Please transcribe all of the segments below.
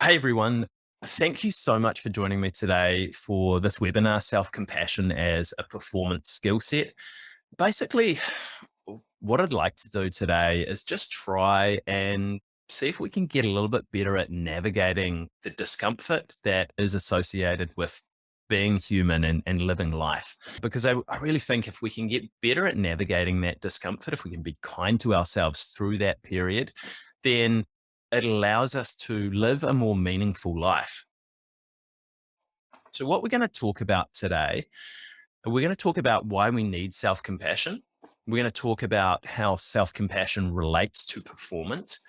Hey everyone, thank you so much for joining me today for this webinar, Self-Compassion as a Performance Skill Set. Basically, what I'd like to do today is just try and see if we can get a little bit better at navigating the discomfort that is associated with being human and living life. Because I really think if we can get better at navigating that discomfort, if we can be kind to ourselves through that period, then it allows us to live a more meaningful life. So what we're going to talk about today, we're going to talk about why we need self-compassion. We're going to talk about how self-compassion relates to performance.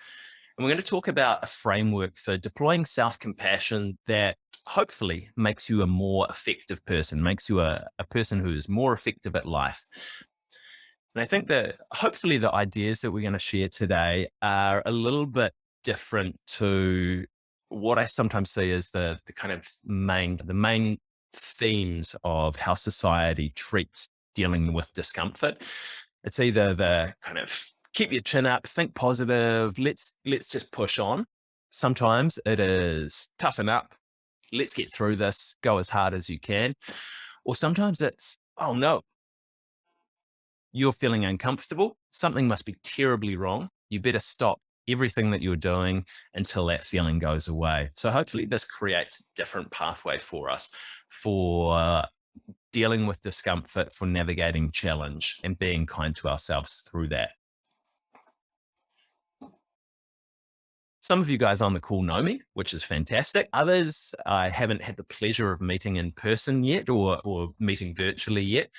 And we're going to talk about a framework for deploying self-compassion that hopefully makes you a more effective person, makes you a person who is more effective at life. And I think that hopefully the ideas that we're going to share today are a little bit different to what I sometimes see as the kind of main themes of how society treats dealing with discomfort. It's either the kind of keep your chin up, think positive, let's just push on. Sometimes it is toughen up, let's get through this, go as hard as you can. Or sometimes it's, oh no, you're feeling uncomfortable, something must be terribly wrong. You better stop everything that you're doing until that feeling goes away. So hopefully this creates a different pathway for us for dealing with discomfort, for navigating challenge and being kind to ourselves through that. Some of you guys on the call know me, which is fantastic. Others, I haven't had the pleasure of meeting in person yet or meeting virtually yet.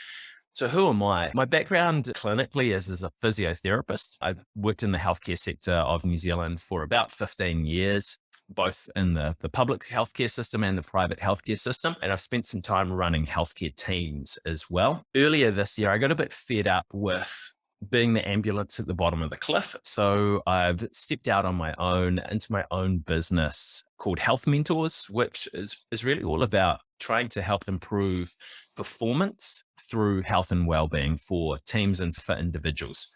So who am I? My background clinically is as a physiotherapist. I've worked in the healthcare sector of New Zealand for about 15 years, both in the public healthcare system and the private healthcare system. And I've spent some time running healthcare teams as well. Earlier this year, I got a bit fed up with being the ambulance at the bottom of the cliff. So I've stepped out on my own into my own business called Health Mentors, which is really all about trying to help improve performance through health and well-being for teams and for individuals.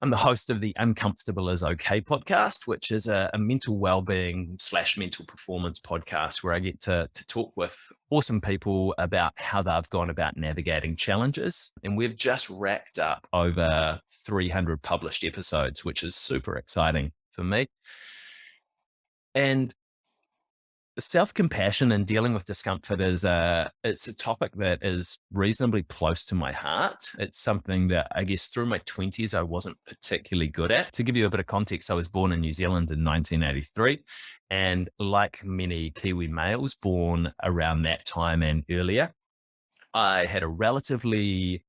I'm the host of the Uncomfortable is Okay podcast, which is a mental well-being / mental performance podcast where I get to talk with awesome people about how they've gone about navigating challenges. And we've just racked up over 300 published episodes, which is super exciting for me. And self-compassion and dealing with discomfort it's a topic that is reasonably close to my heart. It's something that I guess through my 20s, I wasn't particularly good at. To give you a bit of context, I was born in New Zealand in 1983. And like many Kiwi males born around that time and earlier, I had a relatively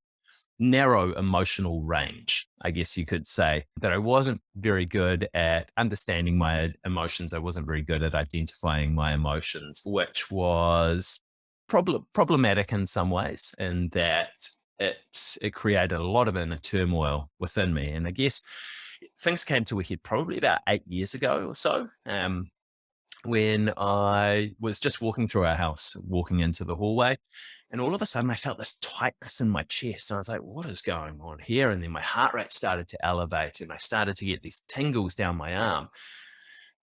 narrow emotional range, I guess you could say, that I wasn't very good at understanding my emotions. I wasn't very good at identifying my emotions, which was problematic in some ways, in that it created a lot of inner turmoil within me. And I guess things came to a head probably about 8 years ago or so. When I was just walking through our house, walking into the hallway, and all of a sudden I felt this tightness in my chest. And I was like, what is going on here? And then my heart rate started to elevate and I started to get these tingles down my arm.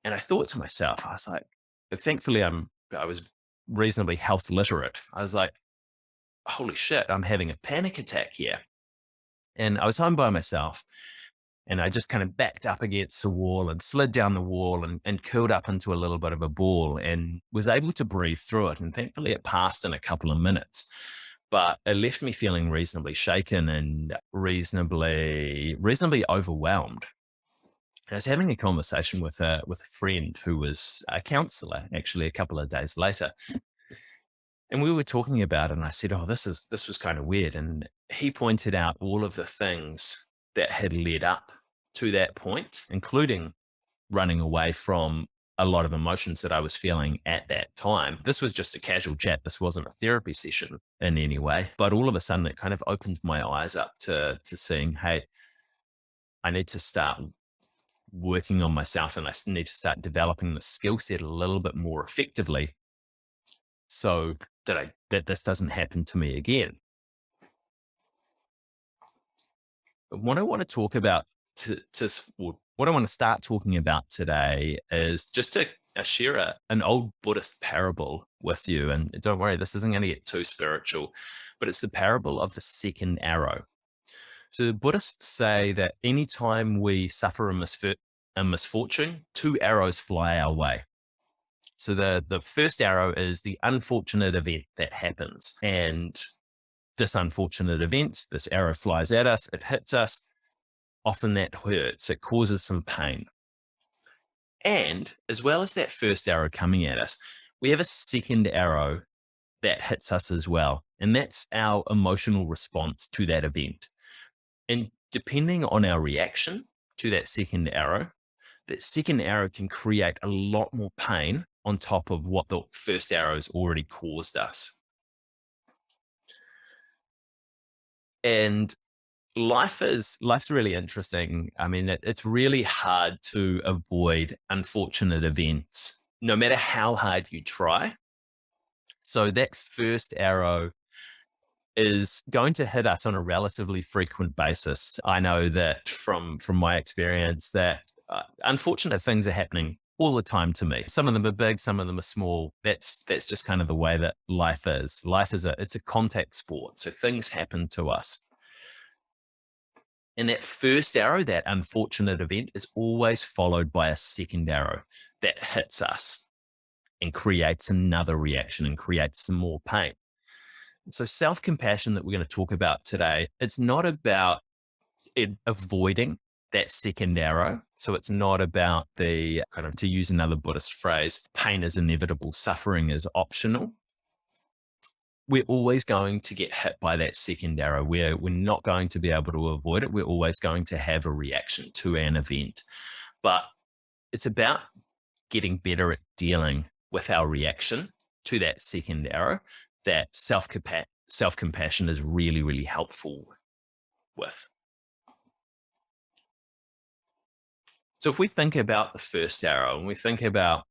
And I thought to myself, I was like, thankfully I was reasonably health literate. I was like, holy shit, I'm having a panic attack here. And I was home by myself. And I just kind of backed up against the wall and slid down the wall and curled up into a little bit of a ball and was able to breathe through it. And thankfully it passed in a couple of minutes, but it left me feeling reasonably shaken and reasonably overwhelmed. And I was having a conversation with a friend who was a counselor actually a couple of days later. And we were talking about it and I said, oh, this was kind of weird. And he pointed out all of the things that had led up to that point, including running away from a lot of emotions that I was feeling at that time. This was just a casual chat. This wasn't a therapy session in any way, but all of a sudden it kind of opened my eyes up to seeing, hey, I need to start working on myself and I need to start developing the skill set a little bit more effectively so that this doesn't happen to me again. What I want to talk about what I want to start talking about today is just to I share an old Buddhist parable with you, and don't worry, this isn't going to get too spiritual, but it's the parable of the second arrow. So the Buddhists say that anytime we suffer a misfortune, two arrows fly our way. So the first arrow is the unfortunate event that happens. And this unfortunate event, this arrow flies at us, it hits us. Often that hurts, it causes some pain. And as well as that first arrow coming at us, we have a second arrow that hits us as well. And that's our emotional response to that event. And depending on our reaction to that second arrow can create a lot more pain on top of what the first arrow's already caused us. And life's really interesting. I mean, it's really hard to avoid unfortunate events, no matter how hard you try. So that first arrow is going to hit us on a relatively frequent basis. I know that from my experience that unfortunate things are happening all the time to me. Some of them are big, some of them are small. That's just kind of the way that life is. It's a contact sport, so things happen to us. And that first arrow, that unfortunate event, is always followed by a second arrow that hits us and creates another reaction and creates some more pain. So self-compassion that we're going to talk about today, it's not about avoiding that second arrow. So it's not about the kind of, to use another Buddhist phrase, pain is inevitable, suffering is optional. We're always going to get hit by that second arrow. We're not going to be able to avoid it. We're always going to have a reaction to an event. But it's about getting better at dealing with our reaction to that second arrow that self-compassion is really, really helpful with. So if we think about the first arrow and we think about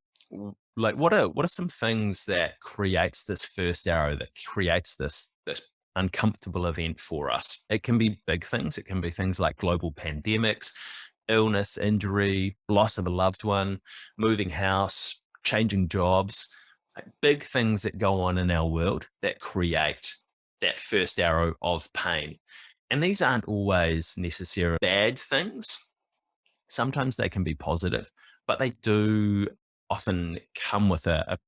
like what are some things that creates this first arrow, that creates this uncomfortable event for us? It can be big things. It can be things like global pandemics, illness, injury, loss of a loved one, moving house, changing jobs, like big things that go on in our world that create that first arrow of pain. And these aren't always necessarily bad things. Sometimes they can be positive, but they do often come with a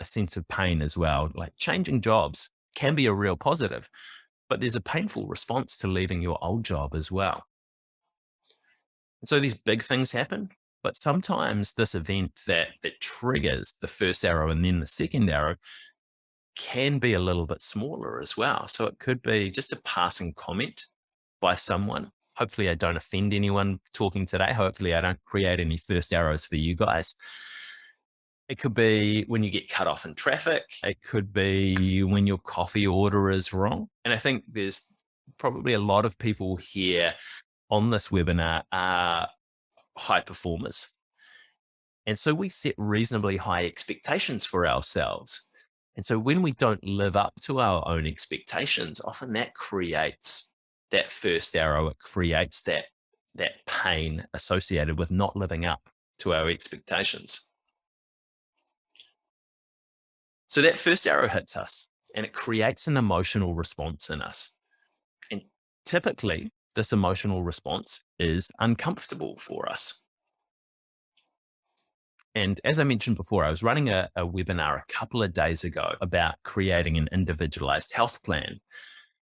sense of pain as well. Like changing jobs can be a real positive, but there's a painful response to leaving your old job as well. And so these big things happen, but sometimes this event that triggers the first arrow and then the second arrow can be a little bit smaller as well. So it could be just a passing comment by someone. Hopefully I don't offend anyone talking today. Hopefully I don't create any first arrows for you guys. It could be when you get cut off in traffic. It could be when your coffee order is wrong. And I think there's probably a lot of people here on this webinar are high performers. And so we set reasonably high expectations for ourselves. And so when we don't live up to our own expectations, often that creates that first arrow. It creates that pain associated with not living up to our expectations. So that first arrow hits us and it creates an emotional response in us. And typically, this emotional response is uncomfortable for us. And as I mentioned before, I was running a webinar a couple of days ago about creating an individualized health plan.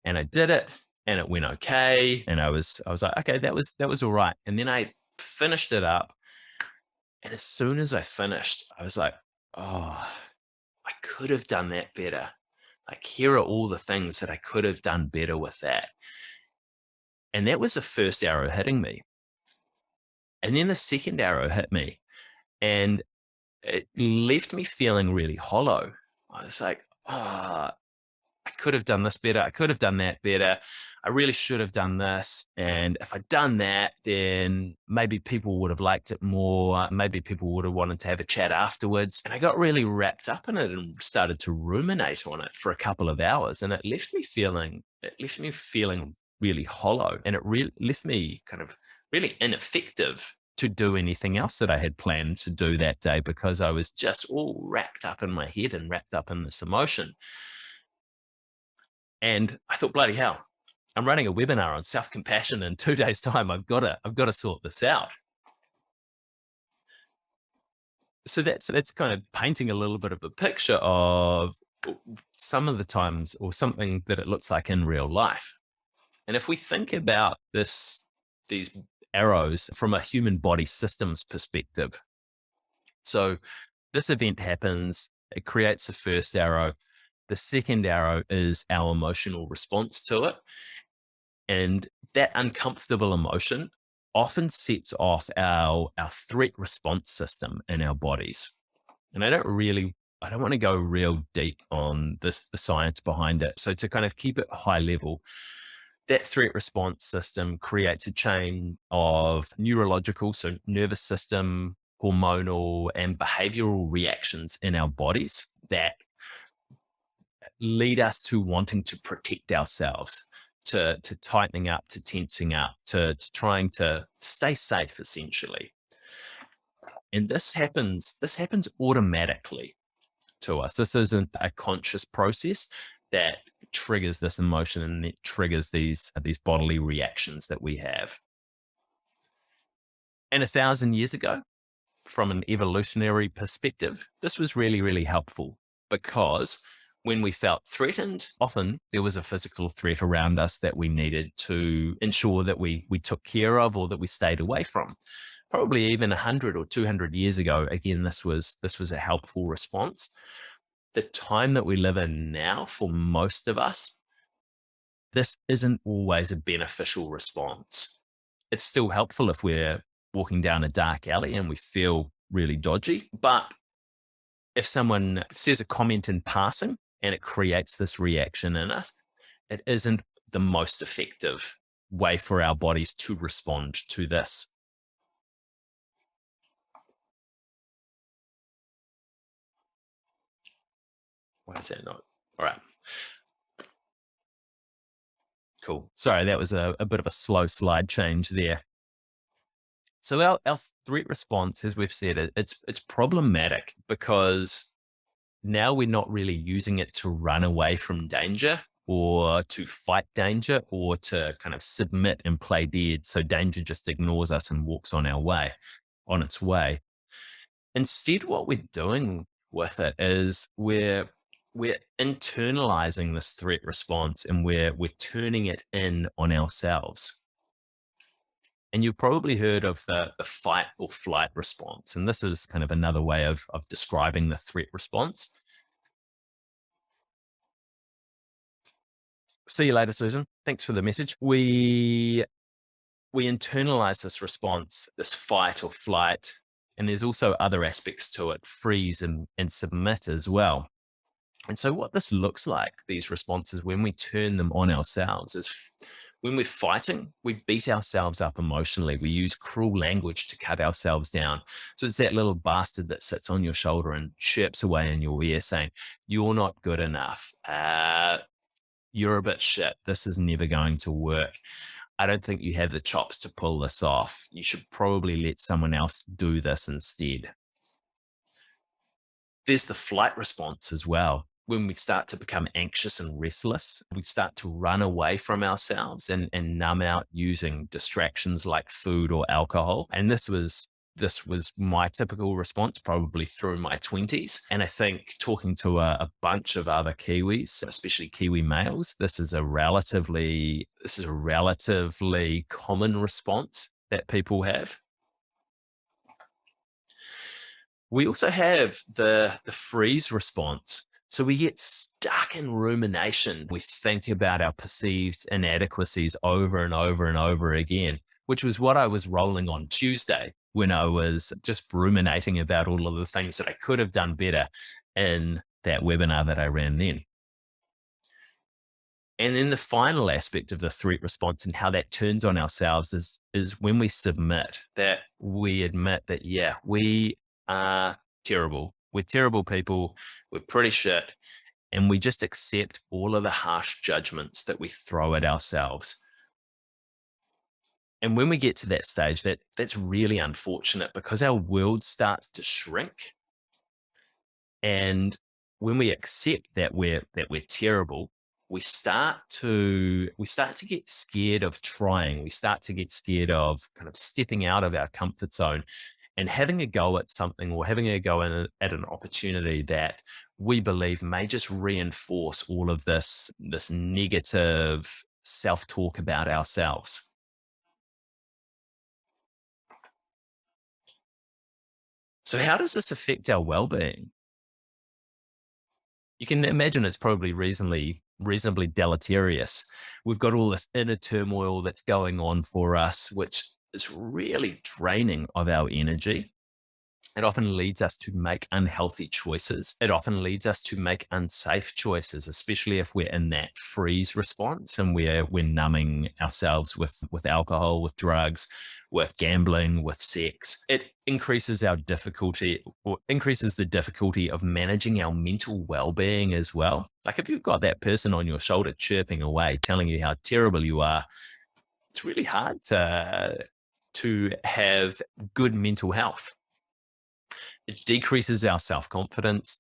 And I did it and it went okay. And I was like, okay, that was all right. And then I finished it up. And as soon as I finished, I was like, oh, I could have done that better. Like, here are all the things that I could have done better with that. And that was the first arrow hitting me. And then the second arrow hit me and it left me feeling really hollow. I was like, oh, I could have done this better. I could have done that better. I really should have done this. And if I'd done that, then maybe people would have liked it more. Maybe people would have wanted to have a chat afterwards. And I got really wrapped up in it and started to ruminate on it for a couple of hours. And it left me feeling really hollow. And it left me kind of really ineffective to do anything else that I had planned to do that day because I was just all wrapped up in my head and wrapped up in this emotion. And I thought, bloody hell, I'm running a webinar on self-compassion in 2 days' time. I've got to sort this out. So that's kind of painting a little bit of a picture of some of the times or something that it looks like in real life. And if we think about these arrows from a human body systems perspective, so this event happens, it creates the first arrow. The second arrow is our emotional response to it. And that uncomfortable emotion often sets off our threat response system in our bodies. And I don't want to go real deep on the science behind it. So to kind of keep it high level, that threat response system creates a chain of neurological, so nervous system, hormonal, and behavioral reactions in our bodies that lead us to wanting to protect ourselves, to tightening up, to tensing up, to trying to stay safe, essentially. And this happens automatically to us. This isn't a conscious process that triggers this emotion and it triggers these bodily reactions that we have. And 1,000 years ago, from an evolutionary perspective, this was really, really helpful because when we felt threatened, often there was a physical threat around us that we needed to ensure that we took care of or that we stayed away from. Probably even 100 or 200 years ago, again, this was a helpful response. The time that we live in now, for most of us, this isn't always a beneficial response. It's still helpful if we're walking down a dark alley and we feel really dodgy. But if someone says a comment in passing and it creates this reaction in us, it isn't the most effective way for our bodies to respond to this. Why is that not? All right, cool. Sorry, that was a bit of a slow slide change there. So our threat response, as we've said, it's problematic because now we're not really using it to run away from danger or to fight danger or to kind of submit and play dead. So danger just ignores us and walks on its way. Instead, what we're doing with it is we're internalizing this threat response and we're turning it in on ourselves. And you've probably heard of the fight or flight response. And this is kind of another way of describing the threat response. See you later, Susan. Thanks for the message. We internalize this response, this fight or flight, and there's also other aspects to it, freeze and submit as well. And so what this looks like, these responses, when we turn them on ourselves, is when we're fighting, we beat ourselves up emotionally. We use cruel language to cut ourselves down. So it's that little bastard that sits on your shoulder and chirps away in your ear saying, "You're not good enough. You're a bit shit. This is never going to work. I don't think you have the chops to pull this off. You should probably let someone else do this instead." There's the flight response as well. When we start to become anxious and restless, we start to run away from ourselves and numb out using distractions like food or alcohol. And this was my typical response probably through my 20s. And I think talking to a bunch of other Kiwis, especially Kiwi males, this is a relatively common response that people have. We also have the freeze response. So we get stuck in rumination. We think about our perceived inadequacies over and over and over again, which was what I was rolling on Tuesday when I was just ruminating about all of the things that I could have done better in that webinar that I ran then. And then the final aspect of the threat response and how that turns on ourselves is when we submit, that we admit that, yeah, we are terrible. We're terrible people. We're pretty shit. And we just accept all of the harsh judgments that we throw at ourselves. And when we get to that stage, that's really unfortunate because our world starts to shrink. And when we accept that we're terrible, we start to get scared of trying. We start to get scared of kind of stepping out of our comfort zone and having a go at something, or having a go at an opportunity that we believe may just reinforce all of this negative self-talk about ourselves. So how does this affect our well-being? You can imagine it's probably reasonably deleterious. We've got all this inner turmoil that's going on for us, which is really draining of our energy. It often leads us to make unhealthy choices. It often leads us to make unsafe choices, especially if we're in that freeze response and we're numbing ourselves with alcohol, with drugs, with gambling, with sex. It increases our difficulty, or increases the difficulty of managing our mental well-being as well. Like if you've got that person on your shoulder chirping away, telling you how terrible you are, it's really hard to have good mental health. It decreases our self-confidence.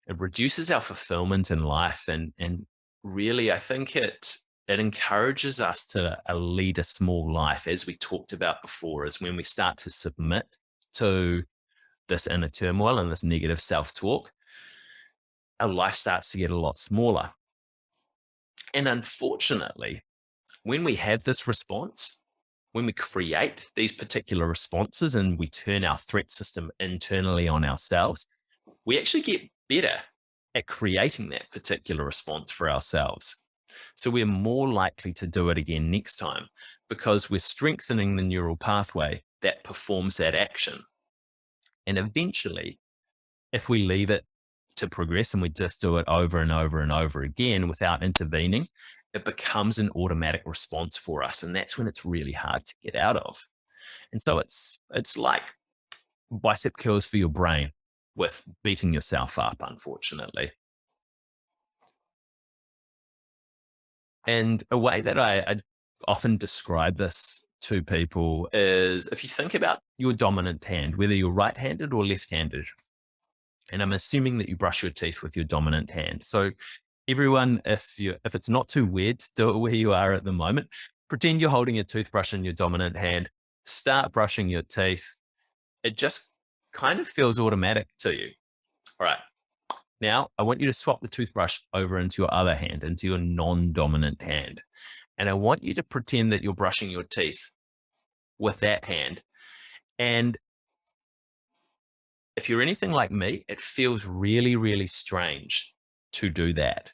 It reduces our fulfillment in life. And really, I think it encourages us to lead a small life, as we talked about before, is when we start to submit to this inner turmoil and this negative self-talk, our life starts to get a lot smaller. And unfortunately, when we have this response, when we create these particular responses and we turn our threat system internally on ourselves, we actually get better at creating that particular response for ourselves. So we're more likely to do it again next time because we're strengthening the neural pathway that performs that action. And eventually, if we leave it to progress and we just do it over and over and over again without intervening, it becomes an automatic response for us. And that's when it's really hard to get out of. And so it's like bicep curls for your brain with beating yourself up, unfortunately. And a way that I often describe this to people is if you think about your dominant hand, whether you're right handed or left handed, and I'm assuming that you brush your teeth with your dominant hand. So, everyone, if it's not too weird to do it where you are at the moment, pretend you're holding a toothbrush in your dominant hand, start brushing your teeth. It just kind of feels automatic to you. All right. Now, I want you to swap the toothbrush over into your other hand, into your non-dominant hand. And I want you to pretend that you're brushing your teeth with that hand. And if you're anything like me, it feels really, really strange to do that,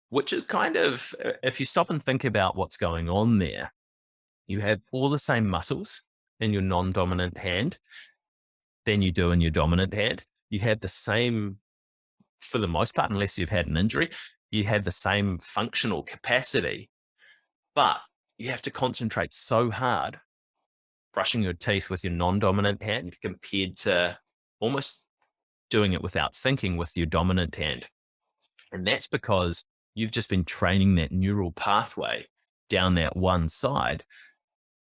which is kind of, if you stop and think about what's going on there, you have all the same muscles in your non-dominant hand than you do in your dominant hand. You have the same, for the most part, unless you've had an injury, you have the same functional capacity, but you have to concentrate so hard brushing your teeth with your non-dominant hand compared to almost doing it without thinking with your dominant hand. And that's because you've just been training that neural pathway down that one side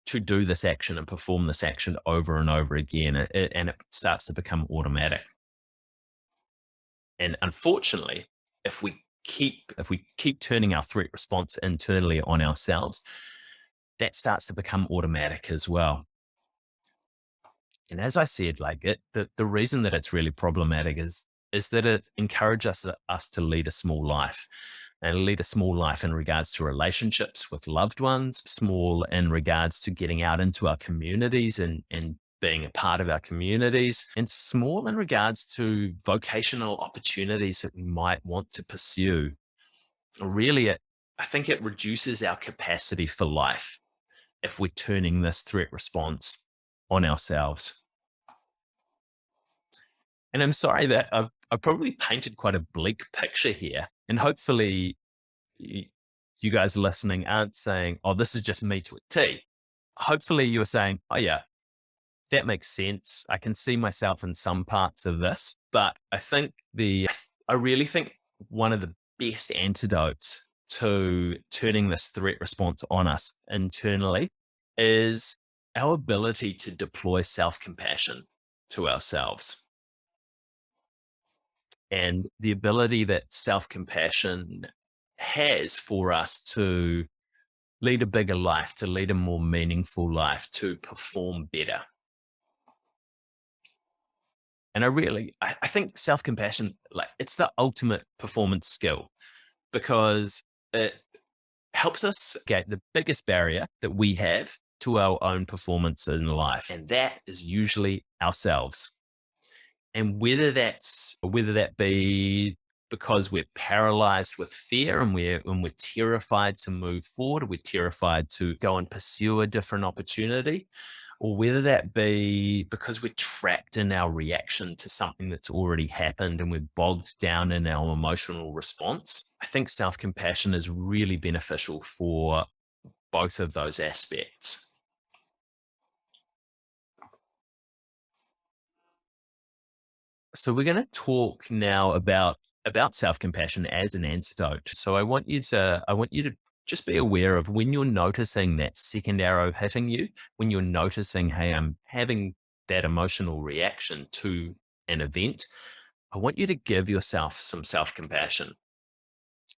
to do this action and perform this action over and over again. And it starts to become automatic. And unfortunately, if we keep turning our threat response internally on ourselves, that starts to become automatic as well. And as I said, like the reason that it's really problematic is that it encourages us to lead a small life, and lead a small life in regards to relationships with loved ones, small in regards to getting out into our communities and being a part of our communities, and small in regards to vocational opportunities that we might want to pursue. Really, I think it reduces our capacity for life if we're turning this threat response on ourselves. And I'm sorry that I've probably painted quite a bleak picture here. And hopefully, you guys listening aren't saying, oh, this is just me to a T. Hopefully, you're saying, oh, yeah, that makes sense. I can see myself in some parts of this. But I really think one of the best antidotes to turning this threat response on us internally is our ability to deploy self-compassion to ourselves, and the ability that self-compassion has for us to lead a bigger life, to lead a more meaningful life, to perform better. And I think self-compassion, like, it's the ultimate performance skill, because it helps us get the biggest barrier that we have to our own performance in life. And that is usually ourselves. And whether that be because we're paralyzed with fear and we're terrified to move forward, we're terrified to go and pursue a different opportunity, or whether that be because we're trapped in our reaction to something that's already happened and we're bogged down in our emotional response. I think self-compassion is really beneficial for both of those aspects. So we're going to talk now about self-compassion as an antidote. So I want you to just be aware of when you're noticing that second arrow hitting you, when you're noticing, hey, I'm having that emotional reaction to an event. I want you to give yourself some self-compassion.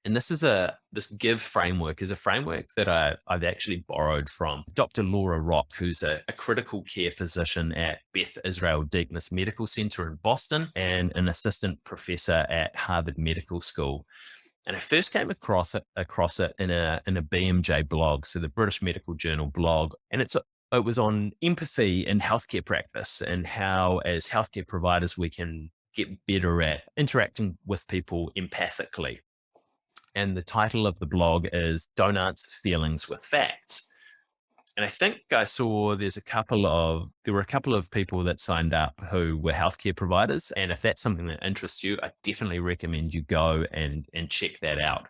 And this give framework is a framework that I've actually borrowed from Dr. Laura Rock, who's a critical care physician at Beth Israel Deaconess Medical Center in Boston and an assistant professor at Harvard Medical School. And I first came across it in a BMJ blog, so the British Medical Journal blog, and it was on empathy in healthcare practice and how, as healthcare providers, we can get better at interacting with people empathically. And the title of the blog is "Don't Answer Feelings with Facts." And I think I saw there were a couple of people that signed up who were healthcare providers. And if that's something that interests you, I definitely recommend you go and check that out.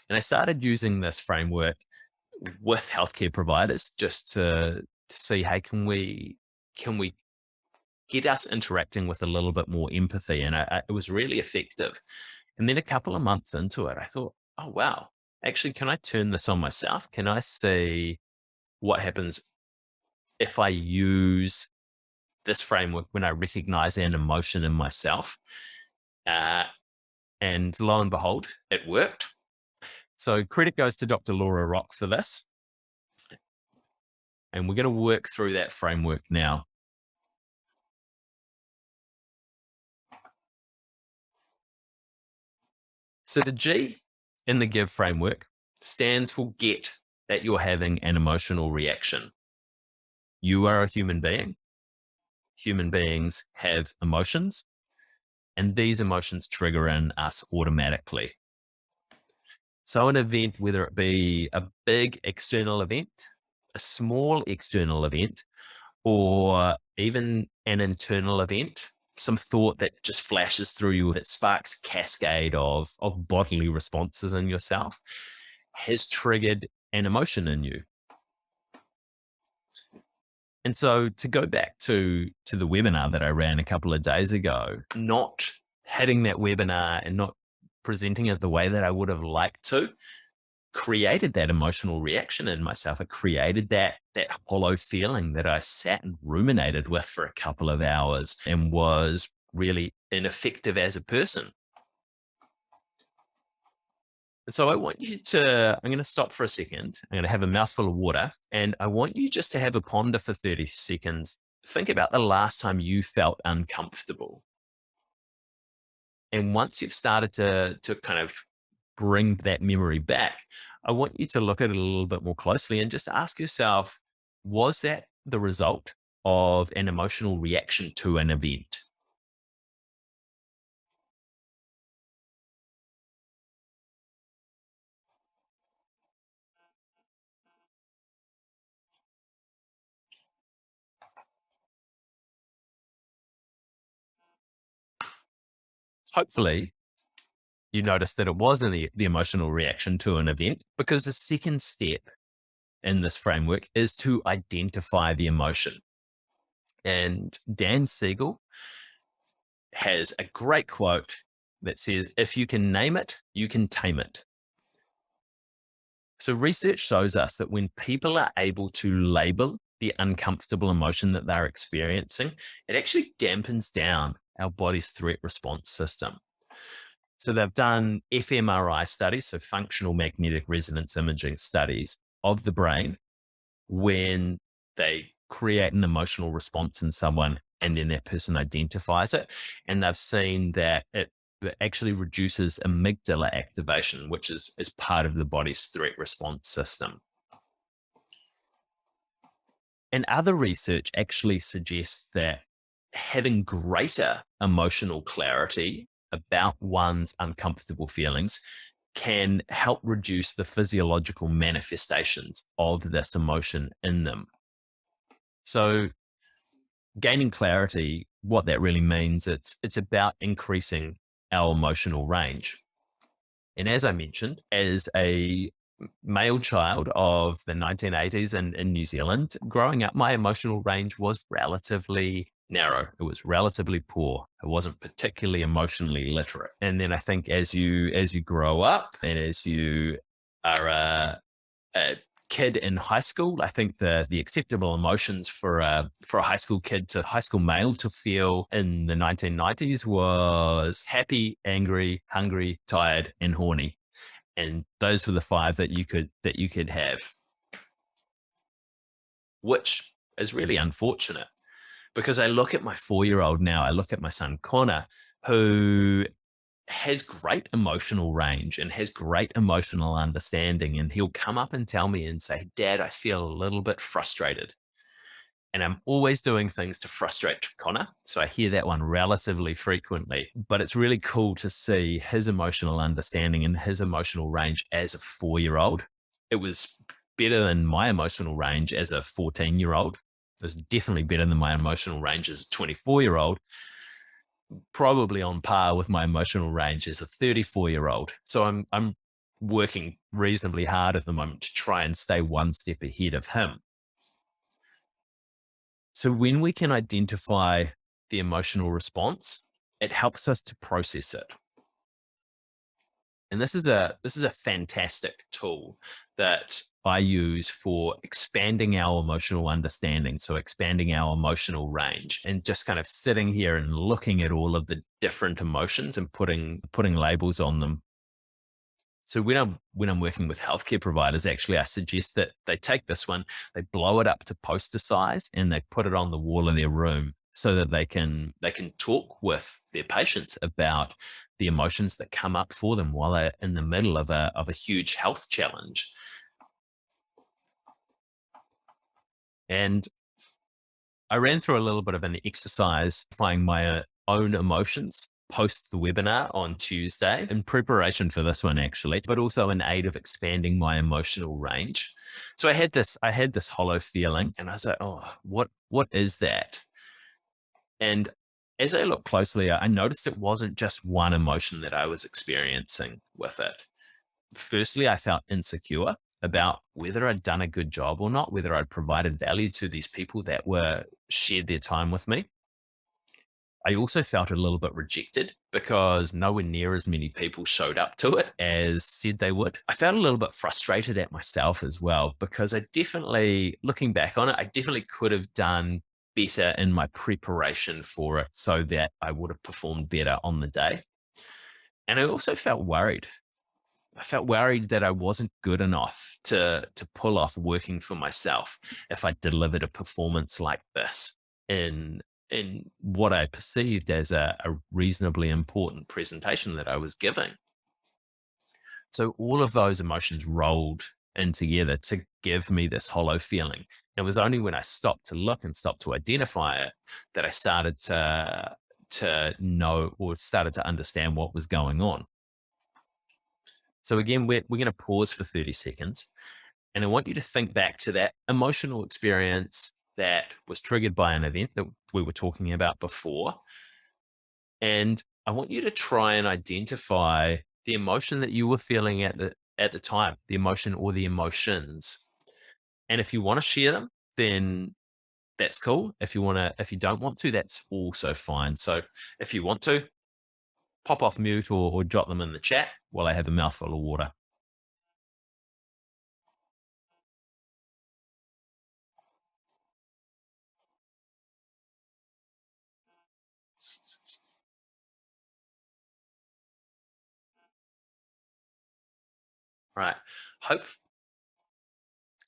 And I started using this framework with healthcare providers just to see, hey, can we get us interacting with a little bit more empathy? And it was really effective. And then a couple of months into it, I thought, oh, wow, actually, can I turn this on myself? Can I see what happens if I use this framework when I recognize an emotion in myself? Uh, and lo and behold, it worked. So credit goes to Dr. Laura Rock for this. And we're going to work through that framework now. So the G in the give framework stands for get that you're having an emotional reaction. You are a human being. Human beings have emotions, and these emotions trigger in us automatically. So an event, whether it be a big external event, a small external event, or even an internal event, some thought that just flashes through you that sparks a cascade of bodily responses in yourself, has triggered an emotion in you. And so to go back to the webinar that I ran a couple of days ago, not hitting that webinar and not presenting it the way that I would have liked to created that emotional reaction in myself. It created that hollow feeling that I sat and ruminated with for a couple of hours and was really ineffective as a person. And so I'm going to stop for a second. I'm going to have a mouthful of water, and I want you just to have a ponder for 30 seconds. Think about the last time you felt uncomfortable. And once you've started to kind of bring that memory back, I want you to look at it a little bit more closely and just ask yourself, was that the result of an emotional reaction to an event? Hopefully, you noticed that it wasn't the emotional reaction to an event, because the second step in this framework is to identify the emotion. And Dan Siegel has a great quote that says, if you can name it, you can tame it. So research shows us that when people are able to label the uncomfortable emotion that they're experiencing, it actually dampens down our body's threat response system. So they've done fMRI studies, so functional magnetic resonance imaging studies of the brain when they create an emotional response in someone and then that person identifies it. And they've seen that it actually reduces amygdala activation, which is part of the body's threat response system. And other research actually suggests that having greater emotional clarity about one's uncomfortable feelings can help reduce the physiological manifestations of this emotion in them. So gaining clarity, what that really means, it's about increasing our emotional range. And as I mentioned, as a male child of the 1980s in New Zealand, growing up, my emotional range was relatively narrow. It was relatively poor. I wasn't particularly emotionally literate. And then I think as you grow up and as you are a kid in high school, I think the acceptable emotions for a high school kid to high school male to feel in the 1990s was happy, angry, hungry, tired, and horny. And those were the five that you could have, which is really unfortunate because I look at my 4-year-old now, I look at my son Connor, who has great emotional range and has great emotional understanding. And he'll come up and tell me and say, Dad, I feel a little bit frustrated. And I'm always doing things to frustrate Connor. So I hear that one relatively frequently. But it's really cool to see his emotional understanding and his emotional range as a 4-year-old. It was better than my emotional range as a 14-year-old. It was definitely better than my emotional range as a 24-year-old, probably on par with my emotional range as a 34-year-old. So I'm working reasonably hard at the moment to try and stay one step ahead of him. So when we can identify the emotional response, it helps us to process it. And this is a fantastic tool that I use for expanding our emotional understanding. So expanding our emotional range and just kind of sitting here and looking at all of the different emotions and putting labels on them. So when I'm working with healthcare providers, actually, I suggest that they take this one, they blow it up to poster size, and they put it on the wall of their room so that they can talk with their patients about the emotions that come up for them while they're in the middle of a huge health challenge. And I ran through a little bit of an exercise, finding my own emotions post the webinar on Tuesday in preparation for this one, actually, but also in aid of expanding my emotional range. So I had this hollow feeling, and I was like, "Oh, what is that?" And as I looked closely, I noticed it wasn't just one emotion that I was experiencing with it. Firstly, I felt insecure about whether I'd done a good job or not, whether I'd provided value to these people that were shared their time with me. I also felt a little bit rejected because nowhere near as many people showed up to it as said they would. I felt a little bit frustrated at myself as well because I definitely, looking back on it, I definitely could have done better in my preparation for it so that I would have performed better on the day. And I also felt worried. I felt worried that I wasn't good enough to pull off working for myself if I delivered a performance like this in in what I perceived as a reasonably important presentation that I was giving. So all of those emotions rolled in together to give me this hollow feeling. It was only when I stopped to look and stopped to identify it that I started to know or started to understand what was going on. So again, we're going to pause for 30 seconds. And I want you to think back to that emotional experience that was triggered by an event that we were talking about before. And I want you to try and identify the emotion that you were feeling at the time, the emotion or the emotions. And if you want to share them, then that's cool. If you don't want to, that's also fine. So if you want to, pop off mute or jot them in the chat while I have a mouthful of water. Right. Hope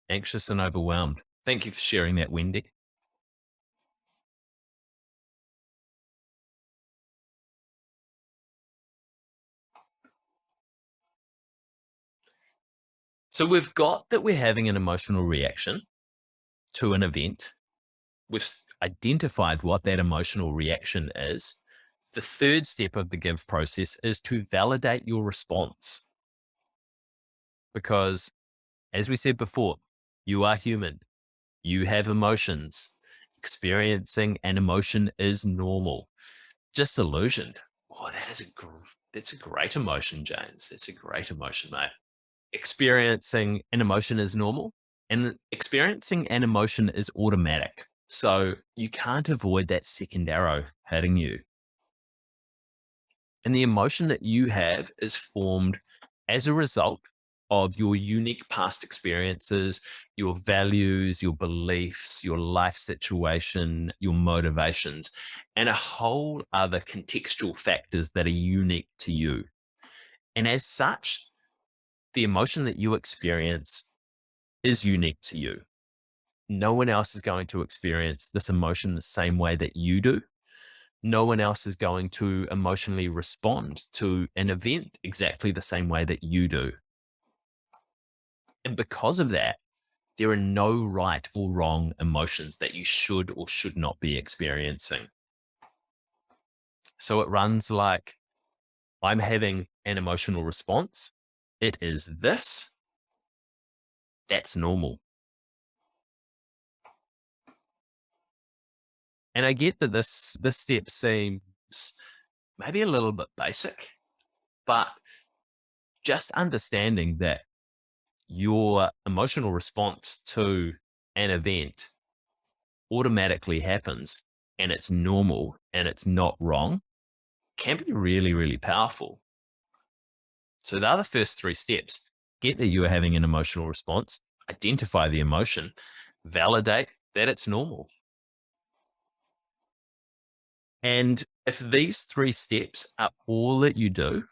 Anxious and overwhelmed. Thank you for sharing that, Wendy. So we've got that we're having an emotional reaction to an event. We've identified what that emotional reaction is. The third step of the give process is to validate your response. Because, as we said before, you are human, you have emotions. Experiencing an emotion is normal. Disillusioned. Oh, that's a great emotion, James. That's a great emotion, mate. Experiencing an emotion is normal, and experiencing an emotion is automatic. So you can't avoid that second arrow hitting you. And the emotion that you have is formed as a result of your unique past experiences, your values, your beliefs, your life situation, your motivations, and a whole other contextual factors that are unique to you. And as such, the emotion that you experience is unique to you. No one else is going to experience this emotion the same way that you do. No one else is going to emotionally respond to an event exactly the same way that you do. And because of that, there are no right or wrong emotions that you should or should not be experiencing. So it runs like, I'm having an emotional response. It is this. That's normal. And I get that this step seems maybe a little bit basic, but just understanding that your emotional response to an event automatically happens and it's normal and it's not wrong can be really, really powerful. So the other first three steps: get that you are having an emotional response, identify the emotion, validate that it's normal. And if these three steps are all that you do,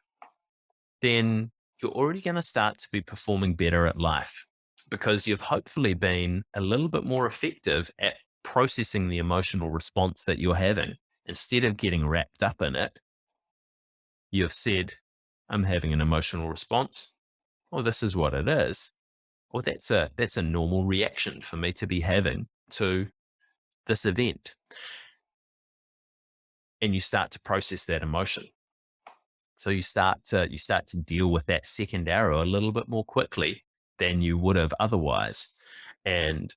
then you're already going to start to be performing better at life, because you've hopefully been a little bit more effective at processing the emotional response that you're having. Instead of getting wrapped up in it, you've said, I'm having an emotional response. Well, this is what it is. Well, that's a normal reaction for me to be having to this event. And you start to process that emotion. So you start to deal with that second arrow a little bit more quickly than you would have otherwise. And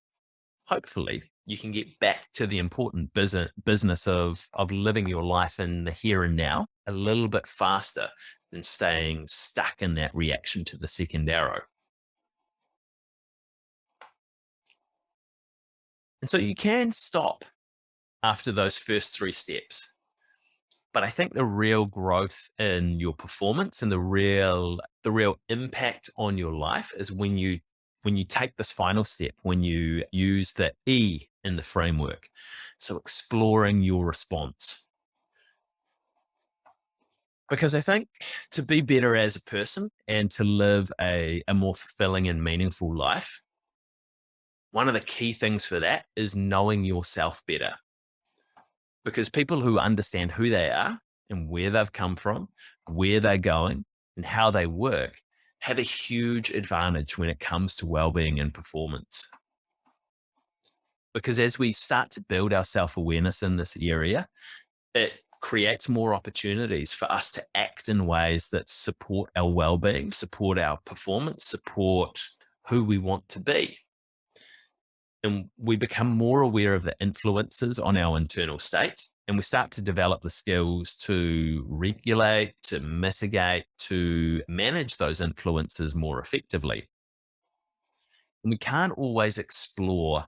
hopefully you can get back to the important business of living your life in the here and now a little bit faster than staying stuck in that reaction to the second arrow. And so you can stop after those first three steps. But I think the real growth in your performance and the real impact on your life is when you take this final step, when you use the E in the framework. So exploring your response. Because I think to be better as a person and to live a more fulfilling and meaningful life, one of the key things for that is knowing yourself better. Because people who understand who they are and where they've come from, where they're going, and how they work have a huge advantage when it comes to well-being and performance. Because as we start to build our self-awareness in this area, it creates more opportunities for us to act in ways that support our well-being, support our performance, support who we want to be. And we become more aware of the influences on our internal state, and we start to develop the skills to regulate, to mitigate, to manage those influences more effectively. And we can't always explore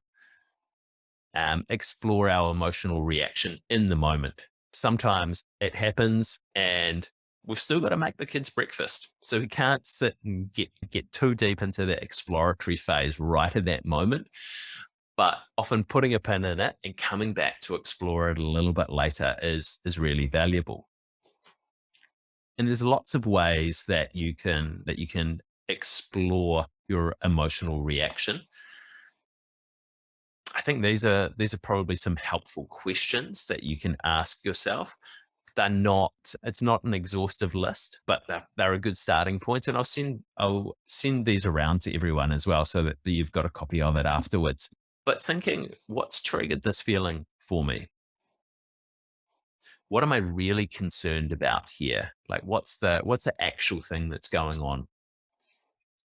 our emotional reaction in the moment. Sometimes it happens and we've still got to make the kids breakfast. So we can't sit and get too deep into the exploratory phase right at that moment. but often putting a pin in it and coming back to explore it a little bit later is really valuable. And there's lots of ways that you can explore your emotional reaction. I think these are probably some helpful questions that you can ask yourself. They're not It's not an exhaustive list, but they're a good starting point. And I'll send these around to everyone as well so that you've got a copy of it afterwards. But thinking, what's triggered this feeling for me? What am I really concerned about here? Like what's the actual thing that's going on?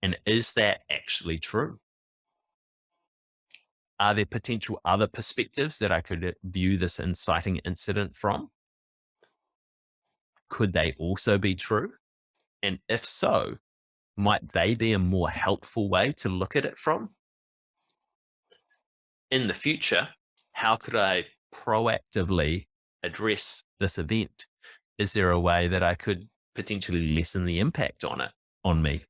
And is that actually true? Are there potential other perspectives that I could view this inciting incident from? Could they also be true? And if so, might they be a more helpful way to look at it from? In the future, how could I proactively address this event? Is there a way that I could potentially lessen the impact on me?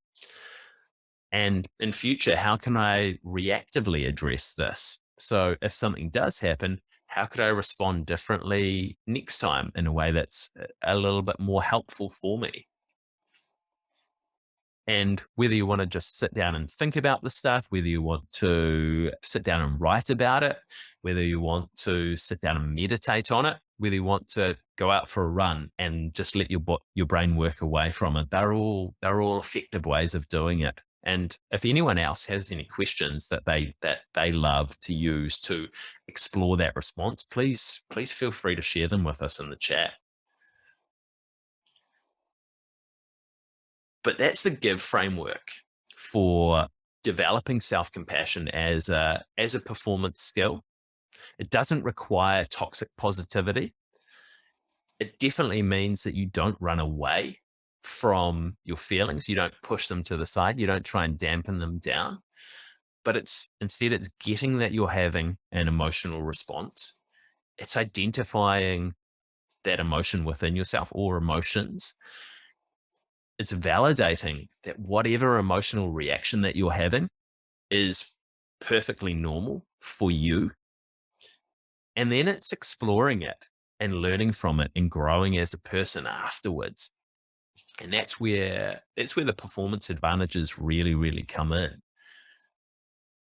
And in future, how can I reactively address this? So if something does happen, how could I respond differently next time in a way that's a little bit more helpful for me? And whether you want to just sit down and think about the stuff, whether you want to sit down and write about it, whether you want to sit down and meditate on it, whether you want to go out for a run and just let your brain work away from it, they're all effective ways of doing it. And if anyone else has any questions that they love to use to explore that response, please feel free to share them with us in the chat. But that's the give framework for developing self-compassion as a performance skill. It doesn't require toxic positivity. It definitely means that you don't run away from your feelings. You don't push them to the side. You don't try and dampen them down. But it's getting that you're having an emotional response. It's identifying that emotion within yourself or emotions. It's validating that whatever emotional reaction that you're having is perfectly normal for you. And then it's exploring it and learning from it and growing as a person afterwards. And that's where the performance advantages really, really come in.